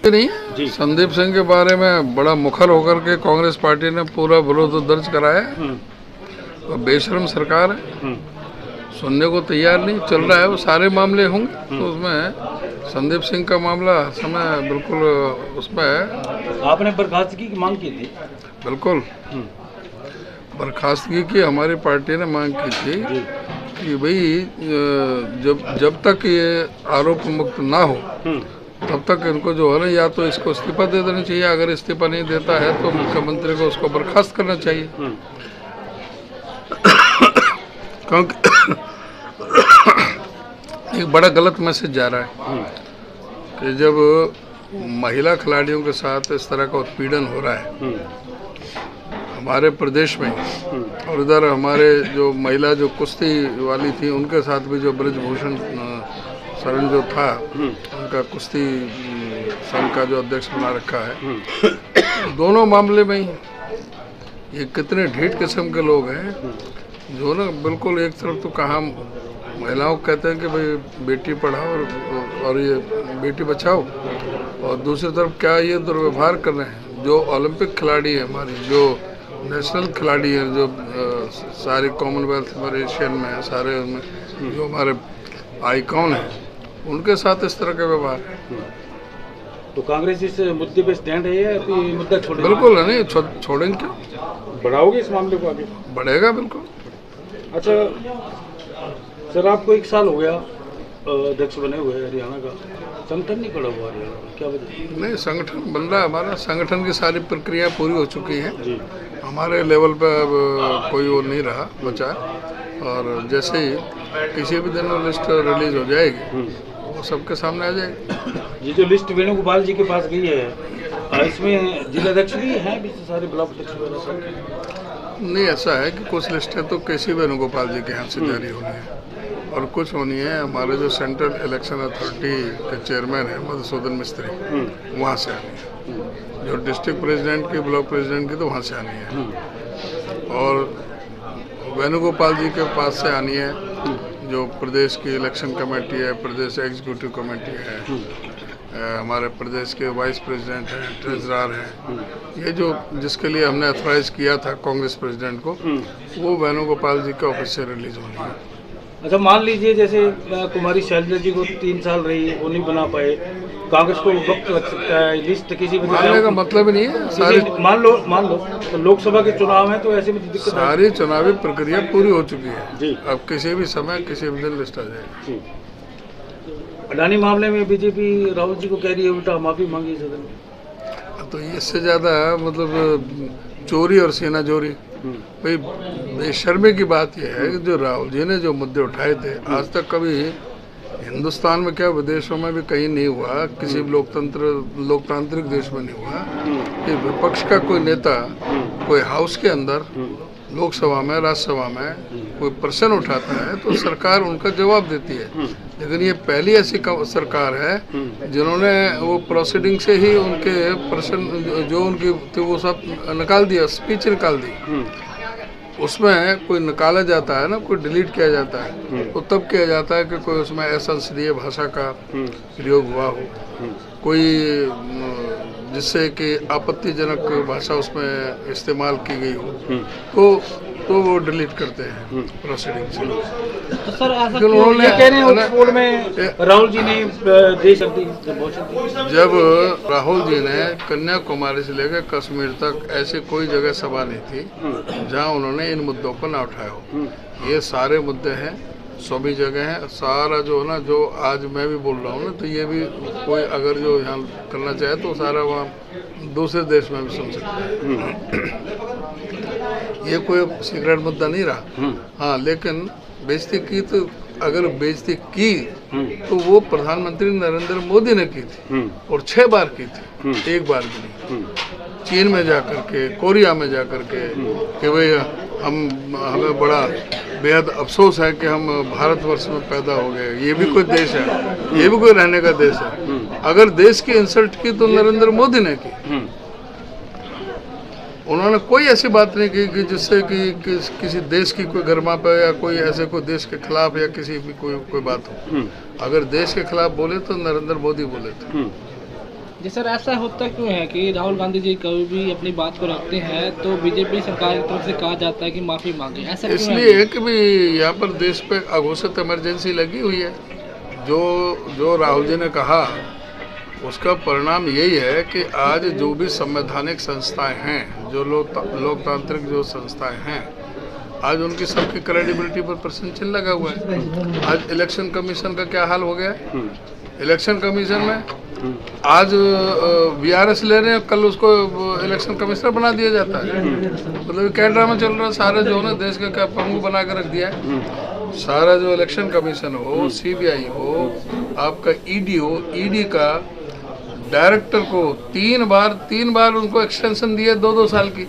नहीं, संदीप सिंह के बारे में बड़ा मुखर होकर के कांग्रेस पार्टी ने पूरा विरोध दर्ज कराया। तो बेशर्म सरकार है, सुनने को तैयार नहीं, चल रहा है वो सारे मामले होंगे तो उसमें संदीप सिंह का मामला समय बिल्कुल उसमें है। आपने बर्खास्तगी की मांग की थी? बिल्कुल, बर्खास्तगी की हमारी पार्टी ने मांग की थी कि भाई जब तक ये आरोप मुक्त ना हो तब तक इनको जो है ना, या तो इसको इस्तीफा दे देना चाहिए, अगर इस्तीफा नहीं देता है तो मुख्यमंत्री को उसको बर्खास्त करना चाहिए। क्योंकि एक बड़ा गलत मैसेज जा रहा है कि जब महिला खिलाड़ियों के साथ इस तरह का उत्पीड़न हो रहा है हमारे प्रदेश में, और इधर हमारे जो महिला जो कुश्ती वाली थी उनके साथ भी जो ब्रजभूषण शरण जो था उनका कुश्ती संघ का जो अध्यक्ष बना रखा है, दोनों मामले में ही ये कितने ढीठ किस्म के लोग हैं जो ना बिल्कुल एक तरफ तो कहा महिलाओं को कहते हैं कि भाई बेटी पढ़ाओ और ये बेटी बचाओ, और दूसरी तरफ क्या ये दुर्व्यवहार कर रहे हैं। जो ओलंपिक खिलाड़ी है हमारी, जो नेशनल खिलाड़ी है, जो सारे कॉमनवेल्थ हमारे एशियन में है, सारे उनमें जो हमारे आइकॉन हैं उनके साथ इस तरह का व्यवहार है। तो कांग्रेस इस मुद्दे पे स्टैंड है या फिर मुद्दा छोड़ेगी? बिल्कुल नहीं, छोड़ेंगे क्यों, बढ़ाओगे इस मामले को आगे? बढ़ेगा बिल्कुल। अच्छा सर, आपको 1 साल हो गया अध्यक्ष बने हुए हरियाणा का, संगठन नहीं खड़ा हुआ हरियाणा, क्या वजह? नहीं, संगठन बन रहा है हमारा, संगठन की सारी प्रक्रिया पूरी हो चुकी है जी। हमारे लेवल पे अब कोई वो नहीं रहा बचा, और जैसे ही किसी भी दिन लिस्ट रिलीज हो जाएगी वो सबके सामने आ जाएगी। ये जो लिस्ट वेणुगोपाल जी के पास गई है, इसमें जिलाध्यक्ष भी हैं बीच सारे ब्लॉक अध्यक्ष वगैरह? नहीं, ऐसा है कि कुछ लिस्टें तो केसी वेणुगोपाल जी के यहाँ से जारी होनी है और कुछ होनी है हमारे जो सेंट्रल इलेक्शन अथॉरिटी के चेयरमैन है मधुसूदन मिस्त्री, वहाँ से आनी है। जो डिस्ट्रिक्ट प्रेसिडेंट की, ब्लॉक प्रेसिडेंट की तो वहाँ से आनी है, और वेणुगोपाल जी के पास से आनी है जो प्रदेश की इलेक्शन कमेटी है, प्रदेश एग्जीक्यूटिव कमेटी है, हमारे प्रदेश के वाइस प्रेसिडेंट हैं, ट्रेजरर हैं, ये जो जिसके लिए हमने अथॉराइज किया था कांग्रेस प्रेसिडेंट को, वो वेणुगोपाल जी के ऑफिस से रिलीज होनी है। अच्छा, मान लीजिए जैसे कुमारी शैलजा जी को 3 साल रही, वो नहीं बना पाए, कांग्रेस को वक्त लग सकता है, लिस्ट किसी भी मानने का मतलब ही नहीं है। सारी मान लो तो लोकसभा के चुनाव है तो ऐसे में दिक्कत, सारी चुनावी प्रक्रिया पूरी हो चुकी है जी। अब किसी भी समय किसी भी दिन लिस्ट आ जाएगी। अडानी मामले में बीजेपी राहुल जी को कह रही है उल्टा माफी मांगी सदन में, तो इससे ज्यादा मतलब चोरी और सेना चोरी। भाई बेशर्मी की बात यह है कि जो राहुल जी ने जो मुद्दे उठाए थे आज तक कभी हिंदुस्तान में क्या विदेशों में भी कहीं नहीं हुआ, किसी भी लोकतांत्रिक देश में नहीं हुआ कि विपक्ष का कोई नेता कोई हाउस के अंदर लोकसभा में, राज्यसभा में कोई प्रश्न उठाता है तो सरकार उनका जवाब देती है। लेकिन ये पहली ऐसी सरकार है जिन्होंने वो प्रोसीडिंग से ही उनके प्रश्न जो उनकी थी वो सब निकाल दिया, स्पीच निकाल दी। उसमें कोई निकाला जाता है ना, कोई डिलीट किया जाता है तो तब किया जाता है कि कोई उसमें असंसदीय भाषा का प्रयोग हुआ हो, कोई जिससे कि आपत्तिजनक भाषा उसमें इस्तेमाल की गई हो तो वो डिलीट करते हैं प्रोसीडिंग से। तो सर ऐसा क्यों ये कह रहे हैं ऑक्सफोर्ड में राहुल जी ने देश जब राहुल जी ने कन्याकुमारी से लेकर कश्मीर तक ऐसी कोई जगह सभा नहीं थी जहां उन्होंने इन मुद्दों को ना उठाया हो। ये सारे मुद्दे हैं, सभी जगह है, सारा जो है ना, जो आज मैं भी बोल रहा हूँ ना, तो ये भी कोई अगर जो यहाँ करना चाहे तो सारा वहाँ दूसरे देश में भी सुन सकता है। ये कोई सीक्रेट मुद्दा नहीं रहा। हाँ, लेकिन बेइज्जती की तो अगर बेइज्जती की तो वो प्रधानमंत्री नरेंद्र मोदी ने की थी और 6 बार की थी, 1 बार भी नहीं। चीन में जाकर के, कोरिया में जाकर के कि भाई हमें बड़ा बेहद अफसोस है कि हम भारतवर्ष में पैदा हो गए, ये भी कोई देश है, ये भी कोई रहने का देश है। अगर देश की इंसल्ट की तो नरेंद्र मोदी ने की, उन्होंने कोई ऐसी बात नहीं की कि जिससे कि किसी देश की कोई गरिमा पे या कोई ऐसे कोई देश के खिलाफ या किसी भी कोई बात हो। अगर देश के खिलाफ बोले तो नरेंद्र मोदी बोले थे। जी सर, ऐसा होता क्यों है कि राहुल गांधी जी कभी भी अपनी बात को रखते हैं तो बीजेपी सरकार की तरफ से कहा जाता है कि माफी मांगे, ऐसा क्यों इसलिए है कि भी यहाँ पर देश पे अघोषित इमरजेंसी लगी हुई है। जो राहुल जी ने कहा उसका परिणाम यही है कि आज जो भी संवैधानिक संस्थाएं हैं, जो लोकतांत्रिक जो संस्थाएं हैं, आज उनकी सबकी क्रेडिबिलिटी पर प्रश्न चिन्ह लगा हुआ है। आज इलेक्शन कमीशन का क्या हाल हो गया है। इलेक्शन कमीशन में आज वीआरएस ले रहे हैं, कल उसको इलेक्शन कमिश्नर बना दिया जाता है। मतलब क्या ड्रामा चल रहा है। सारे जो है देश का क्या पंगु बना कर रख दिया है। सारा जो इलेक्शन कमीशन हो, सीबीआई हो, आपका ईडी हो, ईडी का डायरेक्टर को तीन बार उनको एक्सटेंशन दिया 2-2 साल की।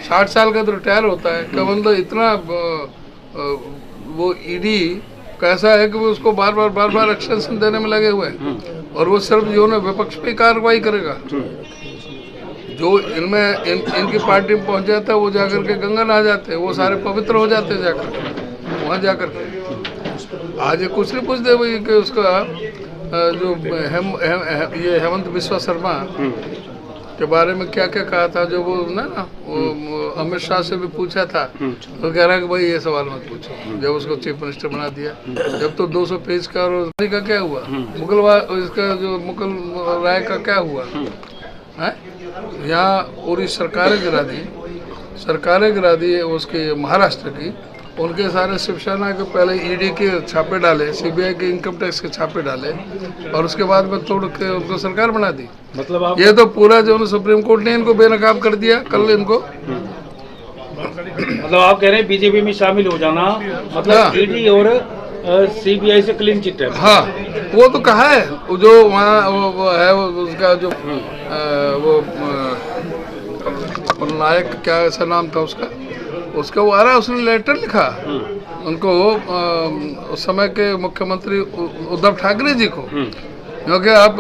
60 साल का तो रिटायर होता है। क्या मतलब इतना वो ईडी कैसा है कि वो उसको बार बार एक्सटेंशन देने में लगे हुए हैं। और वो सिर्फ जो है विपक्ष पे कार्रवाई करेगा। जो इनमें इनकी पार्टी में पहुंच जाता है वो जाकर के गंगा नहा जाते हैं, वो सारे पवित्र हो जाते हैं जाकर वहाँ जाकर के। आज ये कुछ नहीं पूछते भाई कि उसका जो ये हेमंत बिस्वा शर्मा के बारे में क्या क्या कहा था, जो वो वो अमित शाह से भी पूछा था तो कह रहा है कि भाई ये सवाल मत पूछो। जब उसको चीफ मिनिस्टर बना दिया, जब तो 200 पेज का, और का क्या हुआ, मुगल राय का क्या हुआ है। यहाँ पूरी सरकारें गिरा दी उसके महाराष्ट्र की। उनके सारे शिवसेना के पहले ईडी के छापे डाले, सीबीआई के इनकम टैक्स के छापे डाले और उसके बाद में तोड़ के उनको सरकार बना दी। मतलब आप ये तो पूरा जो सुप्रीम कोर्ट ने इनको बेनकाब कर दिया कल इनको। मतलब आप कह रहे हैं बीजेपी में शामिल हो जाना मतलब ईडी और सीबीआई से क्लीन चिट है। हाँ, वो तो कहा है। जो वहाँ वो है उसका जो वो नायक क्या ऐसा नाम था उसका वो आ रहा है। उसने लेटर लिखा उनको उस समय के मुख्यमंत्री उद्धव ठाकरे जी को, क्योंकि आप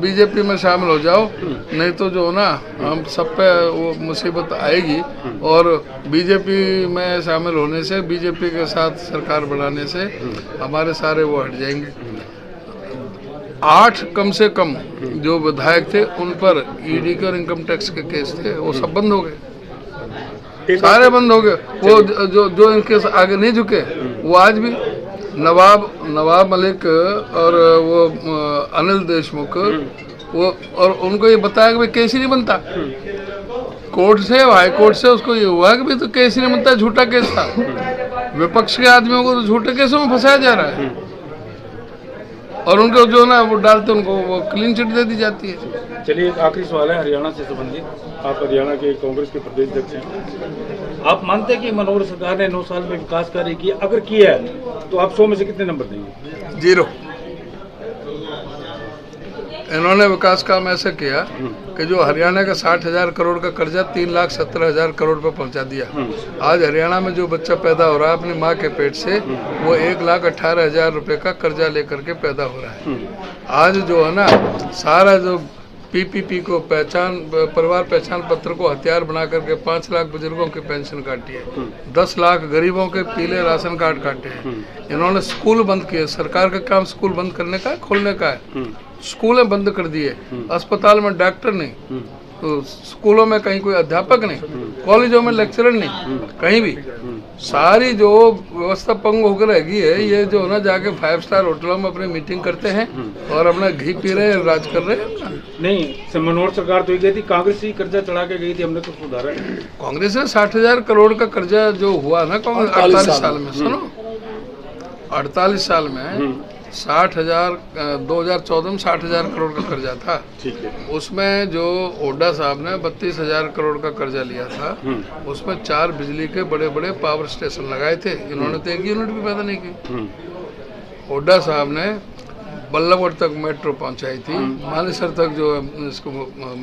बीजेपी में शामिल हो जाओ, नहीं तो जो ना हम सब पे वो मुसीबत आएगी। और बीजेपी में शामिल होने से, बीजेपी के साथ सरकार बनाने से हमारे सारे वो हट जाएंगे। 8 कम से कम जो विधायक थे उन पर ईडी के और इनकम टैक्स के केस थे, वो सब बंद हो गए, सारे बंद हो गए। वो जो इनके आगे नहीं झुके वो आज भी नवाब मलिक और वो अनिल देशमुख, वो और उनको ये बताया कि भाई केस ही नहीं बनता। कोर्ट से, हाई कोर्ट से उसको ये हुआ कि भाई तो केस ही नहीं बनता, झूठा केस था। विपक्ष के आदमियों को तो झूठे केसों में फंसाया जा रहा है और उनको जो ना वो डालते उनको वो क्लीन चिट दे दी जाती है। चलिए, एक आखिरी सवाल है हरियाणा से संबंधित। आप हरियाणा के कांग्रेस के प्रदेश अध्यक्ष हैं। आप मानते हैं कि मनोहर सरकार ने 9 साल में विकास कार्य किया? अगर किया है तो आप 100 में से कितने नंबर देंगे? 0। इन्होंने विकास काम ऐसे किया कि जो हरियाणा का 60,000 करोड़ का कर्जा 3,17,000 करोड़ पर पहुंचा दिया। आज हरियाणा में जो बच्चा पैदा हो रहा है अपनी माँ के पेट से, वो 1,18,000 रुपए का कर्जा लेकर के पैदा हो रहा है। आज जो है ना सारा जो पीपीपी को परिवार पहचान पत्र को हथियार बना करके 5 लाख बुजुर्गों की पेंशन काटी है, 10 लाख गरीबों के पीले राशन कार्ड काटे हैं। इन्होंने स्कूल बंद किए। सरकार का काम स्कूल बंद करने का है, खोलने का है। स्कूलें बंद कर दिए, अस्पताल में डॉक्टर नहीं, तो स्कूलों में कहीं कोई अध्यापक नहीं, कॉलेजों में लेक्चरर नहीं, कहीं भी सारी जो व्यवस्था पंग होकर रह गई है। ये जो ना जाके 5 स्टार होटलों में अपनी मीटिंग करते हैं और अपना घी पी रहे हैं, राज कर रहे हैं। नहीं, मनोहर सरकार तो गई थी, कांग्रेस ही कर्जा चढ़ा के गई थी, हमने तो सुधारा। कांग्रेस ने 60,000 करोड़ का कर्जा जो हुआ ना कांग्रेस 48 साल में, सुनो 48 साल में 2014 में 60,000 करोड़ का कर्जा था। ठीक है। उसमें जो ओडा साहब ने 32,000 करोड़ का कर्जा लिया था, उसमें 4 बिजली के बड़े बड़े पावर स्टेशन लगाए थे। इन्होंने तो 1 यूनिट भी पैदा नहीं की। ओडा साहब ने बल्लभगढ़ तक मेट्रो पहुंचाई थी, मानेसर तक जो इसको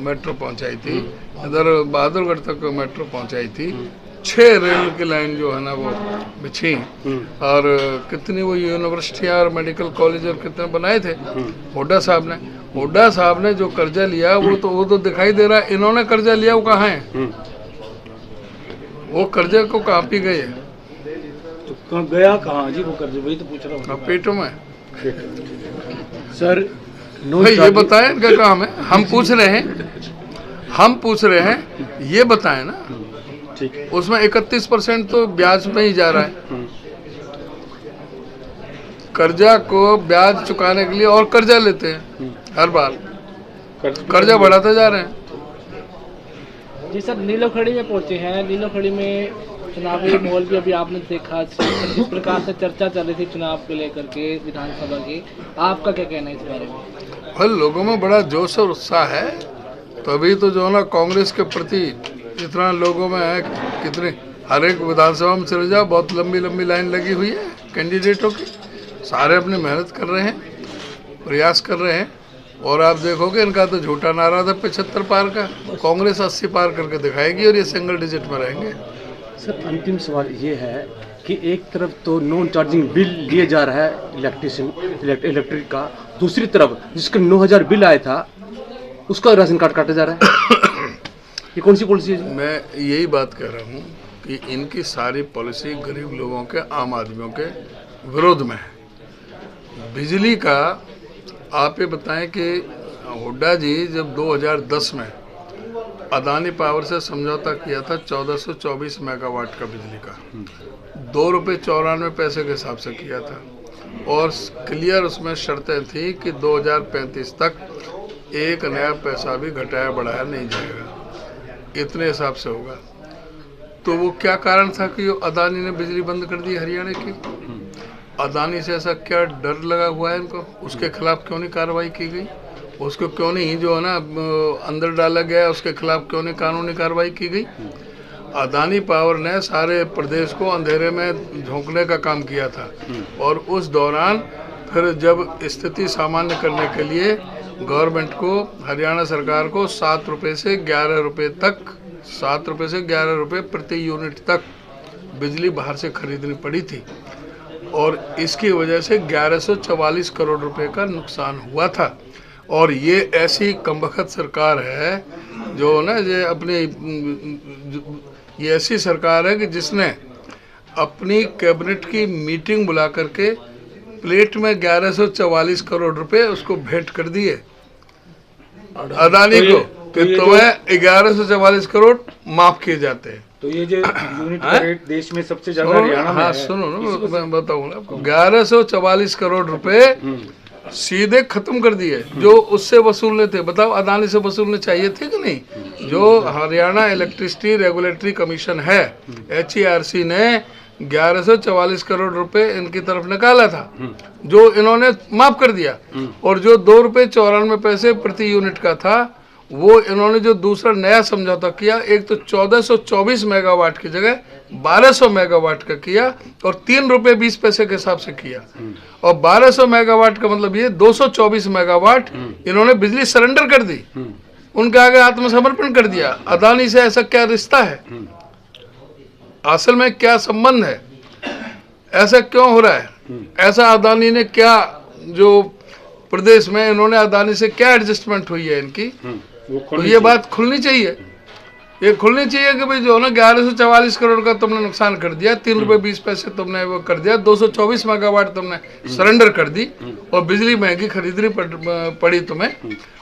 मेट्रो पहुंचाई थी, इधर बहादुरगढ़ तक मेट्रो पहुंचाई थी। 6 रेल की लाइन जो है ना वो बिछी और कितनी वो यूनिवर्सिटियाँ और मेडिकल कॉलेज और कितने बनाए थे हुड्डा साहब ने जो कर्जा लिया वो तो दिखाई दे रहा है। इन्होंने कर्जा लिया वो कहाँ है? वो कर्जे को कहाँ पी गई है? तो कहाँ गया कहाँ जी वो कर्ज, वही तो पूछ रहा हूँ। पेटों में। सर भाई ये बताएं इनका काम है, हम पूछ रहे हैं, ये बताएं ना। ठीक है। उसमें 31% तो ब्याज में ही जा रहा है। कर्जा को ब्याज चुकाने के लिए और कर्जा लेते हैं हर बार, कर्जा बढ़ाते जा रहे हैं। जी सर, नीलोखड़ी में पहुंचे हैं। नीलोखड़ी में चुनावी माहौल भी अभी आपने देखा, जिस प्रकार से चर्चा चल रही थी चुनाव को लेकर के विधानसभा की, आपका क्या कहना है इस बारे में? और लोगों में बड़ा जोश और उत्साह है, तभी तो जो है ना कांग्रेस के प्रति इतना लोगों में है। कितने, हर एक विधानसभा में चले जाओ, बहुत लंबी लंबी लाइन लगी हुई है कैंडिडेटों की। सारे अपनी मेहनत कर रहे हैं, प्रयास कर रहे हैं। और आप देखोगे इनका तो झूठा नारा था 75 पार का, कांग्रेस 80 पार करके दिखाएगी और ये सिंगल डिजिट में रहेंगे। सर अंतिम सवाल ये है कि एक तरफ तो नॉन चार्जिंग बिल लिए जा रहा है इलेक्ट्रिक का, दूसरी तरफ जिसका 9,000 बिल आया था उसका राशन कार्ड काटा जा रहा है। ये कौन सी पॉलिसी है जी? मैं यही बात कह रहा हूँ कि इनकी सारी पॉलिसी गरीब लोगों के, आम आदमियों के विरोध में है। बिजली का आप ये बताएं कि हुड्डा जी जब 2010 में अदानी पावर से समझौता किया था 1424 मेगावाट का बिजली का, ₹2.94 के हिसाब से किया था। और क्लियर उसमें शर्तें थी कि 2035 तक एक नया पैसा भी घटाया बढ़ाया नहीं जाएगा, इतने हिसाब से होगा। तो वो क्या कारण था कि अदानी ने बिजली बंद कर दी हरियाणा की? अदानी से ऐसा क्या डर लगा हुआ है इनको? उसके खिलाफ क्यों नहीं कार्रवाई की गई? उसको क्यों नहीं जो है ना अंदर डाला गया, उसके खिलाफ क्यों नहीं कानूनी कार्रवाई की गई? अदानी पावर ने सारे प्रदेश को अंधेरे में झोंकने का काम किया था। और उस दौरान फिर जब स्थिति सामान्य करने के लिए गवर्नमेंट को, हरियाणा सरकार को 7 रुपये से 11 रुपये तक, 7 रुपये से 11 रुपये प्रति यूनिट तक बिजली बाहर से खरीदनी पड़ी थी। और इसकी वजह से 1144 करोड़ रुपए का नुकसान हुआ था। और ये ऐसी कमबख्त सरकार है जो ना ये अपनी, ये ऐसी सरकार है कि जिसने अपनी कैबिनेट की मीटिंग बुला करके प्लेट में 1144 करोड़ रुपए उसको भेंट कर दिए अदानी को कि तुम्हें 1144 करोड़ माफ किए जाते हैं। तो ये जो यूनिट का रेट देश में सबसे ज्यादा हरियाणा में है। सुनो ना, मैं बताऊंगा आपको। 1144 करोड़ रुपए सीधे खत्म कर दिए जो उससे वसूलने थे। बताओ, अदानी से वसूलने चाहिए थे कि नहीं? जो हरियाणा इलेक्ट्रिसिटी रेगुलेटरी कमीशन है, HERC ने 1144 करोड़ रुपए इनकी तरफ निकाला था, जो इन्होंने माफ कर दिया। और जो ₹2.94 प्रति यूनिट का था, वो इन्होंने जो दूसरा नया समझौता किया, एक तो 1424 मेगावाट की जगह 1200 मेगावाट का किया और ₹3.20 के हिसाब से किया। और 1200 मेगावाट का मतलब ये 224 मेगावाट इन्होंने बिजली सरेंडर कर दी, उनके आगे आत्मसमर्पण कर दिया। अदानी से ऐसा क्या रिश्ता है? असल में क्या संबंध है? ऐसा क्यों हो रहा है? ऐसा अदानी ने क्या, जो प्रदेश में इन्होंने अदानी से क्या एडजस्टमेंट हुई है इनकी, तो ये बात खुलनी चाहिए। ये खुलनी चाहिए कि भाई जो ना 1144 करोड़ का तुमने नुकसान कर दिया, ₹3.20 तुमने वो कर दिया, 224 मेगावाट तुमने सरेंडर कर दी और बिजली महंगी खरीदनी पड़ी तुम्हें।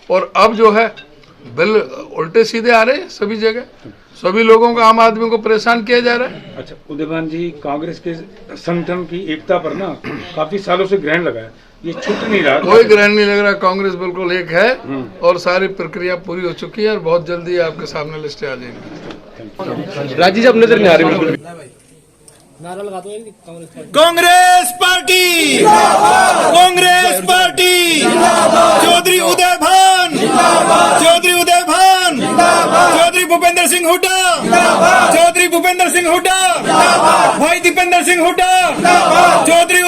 और अब जो है बिल उल्टे सीधे आ रहे हैं सभी जगह, सभी लोगों को, आम आदमी को परेशान किया जा रहा है। अच्छा उदयभान जी, कांग्रेस के संगठन की एकता पर ना काफी सालों से ग्रहण लगा है, ये छूट नहीं रहा। कोई ग्रहण नहीं लग रहा, कांग्रेस बिल्कुल एक है और सारी प्रक्रिया पूरी हो चुकी है और बहुत जल्दी आपके सामने लिस्टें आ जाएंगी। राजीव अब नजर नहीं आ रही बिल्कुल। नारा लगा दो कांग्रेस पार्टी, कांग्रेस पार्टी, चौधरी उदय भान, चौधरी उदय भान, चौधरी भूपेंद्र सिंह हुड्डा, चौधरी भूपेंद्र सिंह हुड्डा, भाई दीपेंद्र सिंह हुड्डा, चौधरी